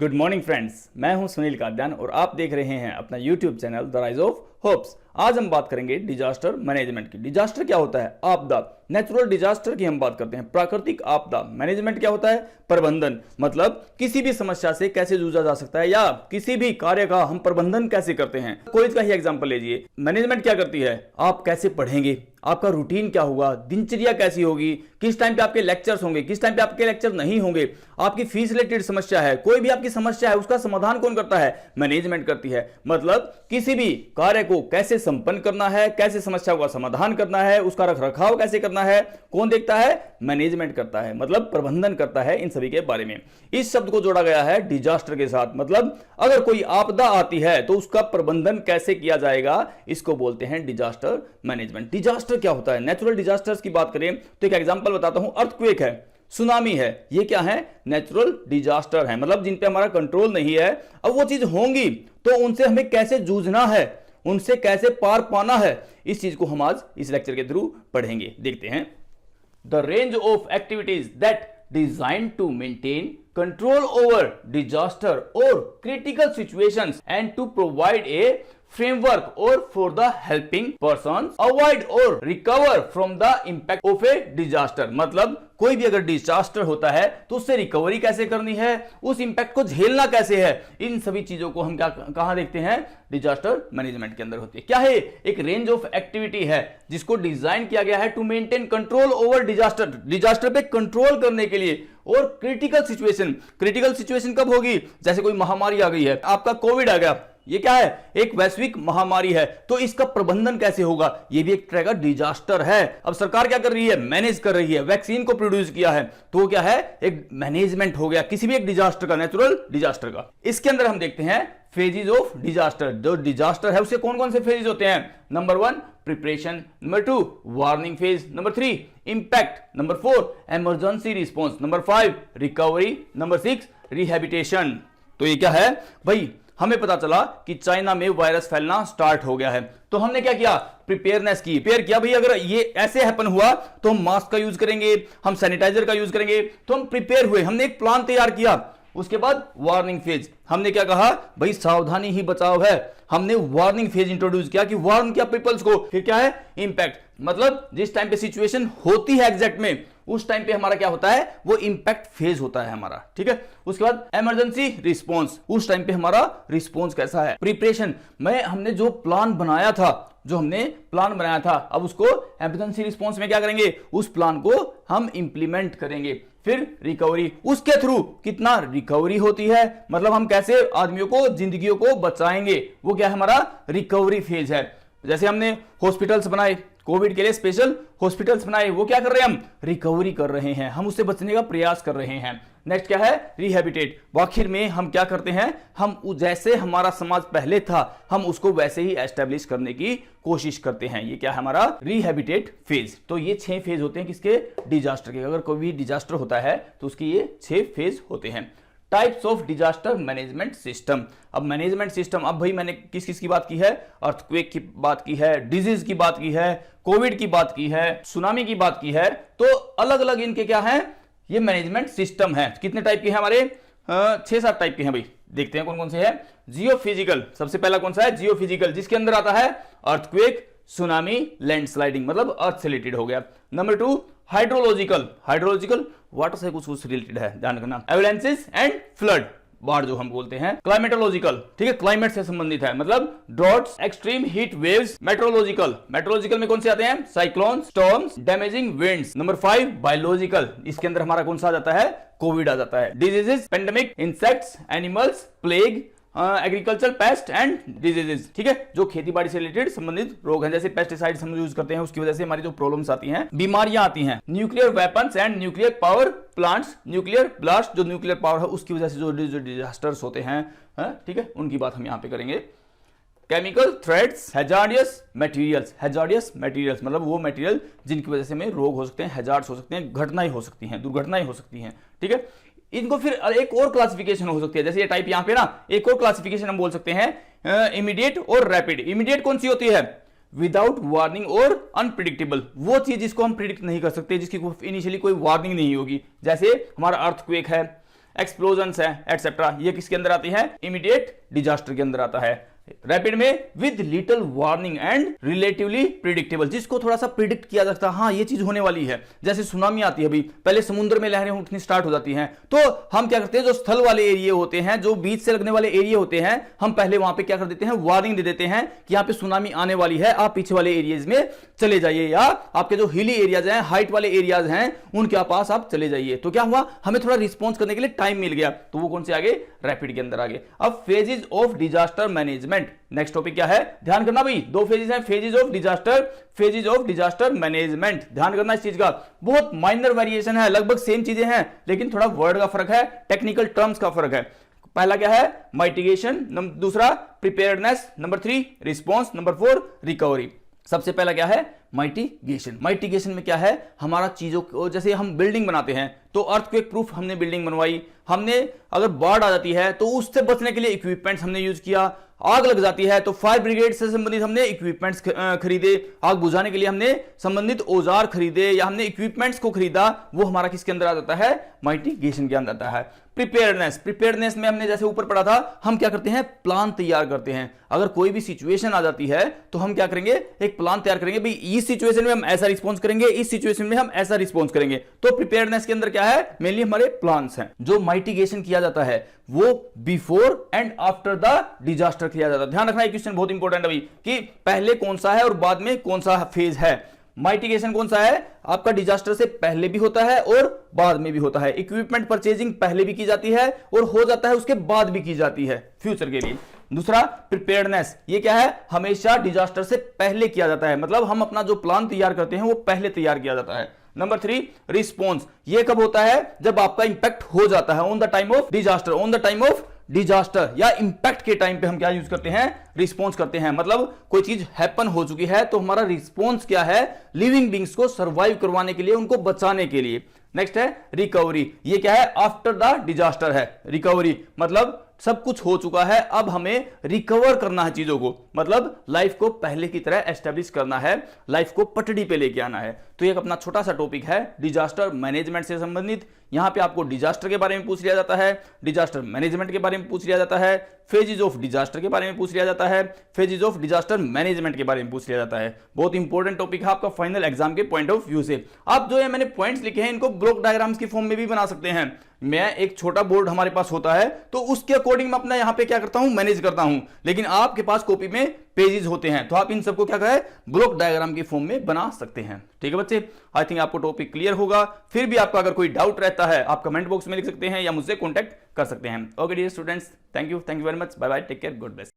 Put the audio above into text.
Good morning friends, मैं हूं सुनील काद्यान और आप देख रहे हैं अपना YouTube channel the rise of hopes. आज हम बात करेंगे डिजास्टर मैनेजमेंट की। डिजास्टर क्या होता है? आपदा, नेचुरल डिजास्टर की हम बात करते हैं। प्राकृतिक आपदा। मैनेजमेंट क्या होता है? प्रबंधन, मतलब किसी भी समस्या से कैसे जूझा जा सकता है या किसी भी कार्य का हम प्रबंधन कैसे करते हैं। कॉलेज का ही एग्जांपल लीजिए। मैनेजमेंट क्या करती है? आप कैसे पढ़ेंगे, आपका रूटीन क्या होगा, दिनचर्या कैसी होगी, किस टाइम पे आपके लेक्चर्स होंगे, किस टाइम पे आपके लेक्चर नहीं होंगे, आपकी फीस रिलेटेड समस्या है, कोई भी आपकी समस्या है, उसका समाधान कौन करता है? मैनेजमेंट करती है। मतलब किसी भी कार्य को कैसे संपन्न करना है, कैसे समस्या का समाधान करना है, उसका रखरखाव कैसे करना है, कौन देखता है? मैनेजमेंट करता है, मतलब प्रबंधन करता है इन सभी के बारे में। इस शब्द को जोड़ा गया है डिजास्टर के साथ, मतलब अगर कोई आपदा आती है तो उसका प्रबंधन कैसे किया जाएगा, इसको बोलते हैं डिजास्टर मैनेजमेंट। डिजास्टर क्या होता है? नेचुरल डिजास्टर्स की बात करें तो एक एग्जांपल बताता हूं। अर्थक्वेक है, सुनामी है, ये क्या है? नेचुरल डिजास्टर है, मतलब जिन पे हमारा कंट्रोल नहीं है। अब वो चीज होंगी तो उनसे हमें कैसे जूझना है, उनसे कैसे पार पाना है, इस चीज को हम आज इस लेक्चर के थ्रू पढ़ेंगे। देखते हैं। The range of activities that design to maintain control over disaster or critical situations and to provide a framework or for the helping persons avoid or recover from the impact of a disaster। मतलब कोई भी अगर disaster होता है तो उससे recovery कैसे करनी है, उस इंपैक्ट को झेलना कैसे है, इन सभी चीजों को हम क्या कहां देखते हैं? डिजास्टर मैनेजमेंट के अंदर होती है। क्या है? एक रेंज ऑफ एक्टिविटी है जिसको डिजाइन किया गया है to maintain control over disaster, disaster पे कंट्रोल करने के लिए। और क्रिटिकल सिचुएशन, क्रिटिकल सिचुएशन कब होगी? जैसे कोई महामारी आ गई है, आपका कोविड आ गया, ये क्या है? एक वैश्विक महामारी है, तो इसका प्रबंधन कैसे होगा? ये भी एक तरह का डिजास्टर है। अब सरकार क्या कर रही है? मैनेज कर रही है। वैक्सीन को प्रोड्यूस किया है, तो वो क्या है? एक मैनेजमेंट हो गया किसी भी एक डिजास्टर का, नेचुरल डिजास्टर का। इसके अंदर हम देखते हैं फेजेस ऑफ डिजास्टर। जो डिजास्टर है उसके कौन कौन से फेजेस होते हैं? Number 1 preparation, number 2 warning phase, number 3 impact, number 4 emergency response, number 5 recovery, number 6 rehabilitation. तो ये क्या है भाई? हमें पता चला कि चाइना में वायरस फैलना स्टार्ट हो गया है, तो हमने क्या किया? प्रिपेयरनेस की, प्रिपेयर किया भाई अगर ये ऐसे हैपन हुआ तो हम मास्क का यूज करेंगे, हम सैनिटाइजर का यूज करेंगे, तो हम प्रिपेयर हुए, हमने एक प्लान तैयार किया। उसके बाद वार्निंग फेज, हमने क्या कहा? भाई सावधानी ही बचाव है, हमने वार्निंग फेज इंट्रोड्यूस किया कि वार्न किया पीपल्स को। फिर क्या है? इंपैक्ट, मतलब जिस टाइम पे सिचुएशन होती है एग्जैक्ट में, उस टाइम पे हमारा क्या होता है? वो इंपैक्ट फेज होता है हमारा, ठीक है। उसके बाद इमरजेंसी रिस्पॉन्स, उस टाइम पे हमारा रिस्पॉन्स कैसा है। प्रिपरेशन में हमने जो प्लान बनाया था, अब उसको इमरजेंसी रिस्पॉन्स में क्या करेंगे? उस प्लान को हम इंप्लीमेंट करेंगे। फिर रिकवरी, उसके थ्रू कितना रिकवरी होती है, मतलब हम कैसे आदमियों को, जिंदगियों को बचाएंगे, वो क्या है? हमारा रिकवरी फेज है। जैसे हमने हॉस्पिटल्स बनाए, कोविड के लिए स्पेशल हॉस्पिटल्स बनाए, वो क्या कर रहे हैं? हम रिकवरी कर रहे हैं, हम उससे बचने का प्रयास कर रहे हैं। नेक्स्ट क्या है? रिहैबिलिटेट। आखिर में हम क्या करते हैं? हम जैसे हमारा समाज पहले था, हम उसको वैसे ही एस्टेब्लिश करने की कोशिश करते हैं। ये क्या है? हमारा रिहैबिलिटेट फेज। तो ये 6 फेज होते हैं किसके? डिजास्टर के। अगर कोई भी डिजास्टर होता है तो उसकी ये 6 फेज होते हैं। Types of disaster management system. अब मैनेजमेंट सिस्टम, अब भाई मैंने किस किस की बात की है? अर्थक्वेक की बात की है, डिजीज की बात की है, कोविड की बात की है, सुनामी की बात की है। तो अलग अलग इनके क्या है? ये मैनेजमेंट सिस्टम है। कितने टाइप के हैं हमारे? 6-7 टाइप के हैं भाई। देखते हैं कौन कौन से हैं। जियोफिजिकल, सबसे पहला कौन सा है? जियोफिजिकल, जिसके अंदर आता है अर्थक्वेक, सुनामी, लैंडस्लाइडिंग, मतलब अर्थ से रिलेटेड हो गया। नंबर 2 हाइड्रोलॉजिकल, हाइड्रोलॉजिकल वाटर से कुछ रिलेटेड है, ध्यान रखना। एवलांचेस एंड फ्लड, बाढ़ जो हम बोलते हैं। क्लाइमेटोलॉजिकल, ठीक है, क्लाइमेट से संबंधित है, मतलब droughts, extreme heat waves. Meteorological, meteorological में कौन से आते हैं? Cyclone, storms, damaging winds. Number 5 biological, इसके अंदर हमारा कौन सा आ जाता है? कोविड आ जाता है। Diseases, pandemic, insects, animals, plague, agriculture, paste and diseases, ठीक है, जो खेती बाड़ी से रिलेटेड संबंधित रोग हैं, जैसे पेस्टिसाइड्स हम यूज करते हैं, उसकी वजह से हमारी जो प्रॉब्लम्स आती हैं, बीमारियां आती हैं। Nuclear weapons and nuclear power plants, nuclear blast, जो न्यूक्लियर पावर है उसकी वजह से जो डिजास्टर्स होते हैं, ठीक है, उनकी बात हम यहां पे करेंगे। केमिकल थ्रेट्स, हैजार्डियस मटेरियल्स, मतलब वो मटेरियल जिनकी वजह से हमें रोग हो सकते हैं, हैजार्ड्स हो सकते हैं, घटनाएं हो सकती हैं, दुर्घटनाएं हो सकती हैं, ठीक है। इनको फिर एक और क्लासिफिकेशन हो सकती है, जैसे ये टाइप यहां पे ना, एक और क्लासिफिकेशन हम बोल सकते हैं इमीडिएट और रैपिड। इमीडिएट कौन सी होती है? विदाउट वार्निंग और अनप्रिडिक्टेबल, वो चीज जिसको हम प्रिडिक्ट नहीं कर सकते, जिसकी इनिशियली कोई वार्निंग नहीं होगी। जैसे हमारा अर्थक्वेक है, एक्सप्लोजन है, एटसेट्रा, ये किसके अंदर आती है? इमीडिएट डिजास्टर के अंदर आता है। रैपिड में with little warning and relatively predictable, जिसको थोड़ा सा प्रिडिक्ट किया जा सकता है, हाँ ये चीज होने वाली है। जैसे सुनामी आती है, अभी पहले समुद्र में लहरें उठनी स्टार्ट हो जाती हैं, तो हम क्या करते हैं, जो स्थल वाले एरिया होते हैं, जो बीच से लगने वाले एरिया होते हैं, हम पहले वहां पे क्या कर देते हैं, वार्निंग दे देते हैं कि यहाँ पे सुनामी आने वाली है, आप पीछे वाले एरियाज में चले जाइए, या आपके जो हिली एरियाज हैं, हाइट वाले एरियाज हैं, उनके पास आप चले जाइए। तो क्या हुआ, हमें थोड़ा रिस्पॉन्स करने के लिए टाइम मिल गया, तो वो कौन से आगे, रैपिड के अंदर आगे। अब phases of disaster management, next topic क्या है, ध्यान करना भाई, दो फेजेस हैं, फेजेस ऑफ डिजास्टर मैनेजमेंट, ध्यान करना इस चीज का। बहुत माइनर वेरिएशन है, लगभग सेम चीजें हैं, लेकिन थोड़ा वर्ड का फर्क है, टेक्निकल टर्म्स का फर्क है। पहला क्या है, माइटिगेशन, दूसरा preparedness, number 3 response, number 4 recovery. सबसे पहला क्या है, माइटिगेशन। माइटिगेशन में क्या है, हमारा चीजों को, जैसे हम बिल्डिंग बनाते हैं तो अर्थक्वेक प्रूफ हमने बिल्डिंग बनवाई, हमने अगर बाढ़ आ जाती है तो उससे बचने के लिए इक्विपमेंट्स हमने यूज किया, आग लग जाती है तो फायर ब्रिगेड से संबंधित हमने इक्विपमेंट्स खरीदे, आग बुझाने के लिए हमने संबंधित औजार खरीदे या हमने इक्विपमेंट्स को खरीदा, वो हमारा किसके अंदर आ जाता है, माइटिगेशन के अंदर आता है। प्रिपेयर्डनेस में हमने जैसे ऊपर पढ़ा था, हम क्या करते हैं, प्लान तैयार करते हैं। अगर कोई भी सिचुएशन आ जाती है तो हम क्या करेंगे, एक प्लान तैयार करेंगे, भाई इस सिचुएशन में हम ऐसा रिस्पॉन्स करेंगे, इस सिचुएशन में हम ऐसा रिस्पॉन्स करेंगे। तो प्रिपेयर्डनेस के अंदर क्या है, मेनली हमारे प्लान्स हैं। जो माइटिगेशन किया जाता है वो before and after the disaster किया जाता है। ध्यान रखना, ये क्वेश्चन बहुत इंपॉर्टेंट है भाई, कि पहले कौन सा है और बाद में कौन सा फेज है। माइटिगेशन कौन सा है, आपका डिजास्टर से पहले भी होता है और बाद में भी होता है। इक्विपमेंट परचेजिंग पहले भी की जाती है और हो जाता है उसके बाद भी की जाती है फ्यूचर के लिए। दूसरा प्रिपेयर्डनेस, ये क्या है, हमेशा डिजास्टर से पहले किया जाता है, मतलब हम अपना जो प्लान तैयार करते हैं वो पहले तैयार किया जाता है। नंबर 3 रिस्पॉन्स, ये कब होता है, जब आपका इंपैक्ट हो जाता है, on the time of disaster. On the time of disaster या इंपैक्ट के टाइम पे हम क्या यूज करते हैं, रिस्पॉन्स करते हैं। मतलब कोई चीज हैपन हो चुकी है तो हमारा रिस्पॉन्स क्या है, लिविंग बींग्स को सर्वाइव करवाने के लिए, उनको बचाने के लिए। नेक्स्ट है रिकवरी, ये क्या है, आफ्टर द डिजास्टर है रिकवरी, मतलब सब कुछ हो चुका है, अब हमें रिकवर करना है चीजों को, मतलब लाइफ को पहले की तरह एस्टेब्लिश करना है, लाइफ को पटड़ी पे लेके आना है। तो एक अपना छोटा सा टॉपिक है डिजास्टर मैनेजमेंट से संबंधित। यहां पे आपको डिजास्टर के बारे में पूछ लिया जाता है, डिजास्टर मैनेजमेंट के बारे में पूछ लिया जाता है, फेजेस ऑफ डिजास्टर के बारे में पूछ लिया जाता है, फेजेस ऑफ डिजास्टर मैनेजमेंट के बारे में पूछ लिया जाता है। बहुत इंपॉर्टेंट टॉपिक है आपका फाइनल एग्जाम के पॉइंट ऑफ व्यू से। आप जो है मैंने पॉइंट्स लिखे हैं, इनको ब्लॉक डायग्राम्स की फॉर्म में भी बना सकते हैं। मैं एक छोटा बोर्ड हमारे पास होता है तो उसके अकॉर्डिंग मैं अपना यहां पे क्या करता हूं, मैनेज करता हूं, लेकिन आपके पास कॉपी में पेजेस होते हैं तो आप इन सबको क्या करें, ब्लॉक डायग्राम की फॉर्म में बना सकते हैं। ठीक है बच्चे, आई थिंक आपको टॉपिक क्लियर होगा। फिर भी आपका अगर कोई डाउट रहता है आप कमेंट बॉक्स में लिख सकते हैं या मुझसे कॉन्टैक्ट कर सकते हैं। Okay dear students, thank you very much, bye bye, take care, God bless.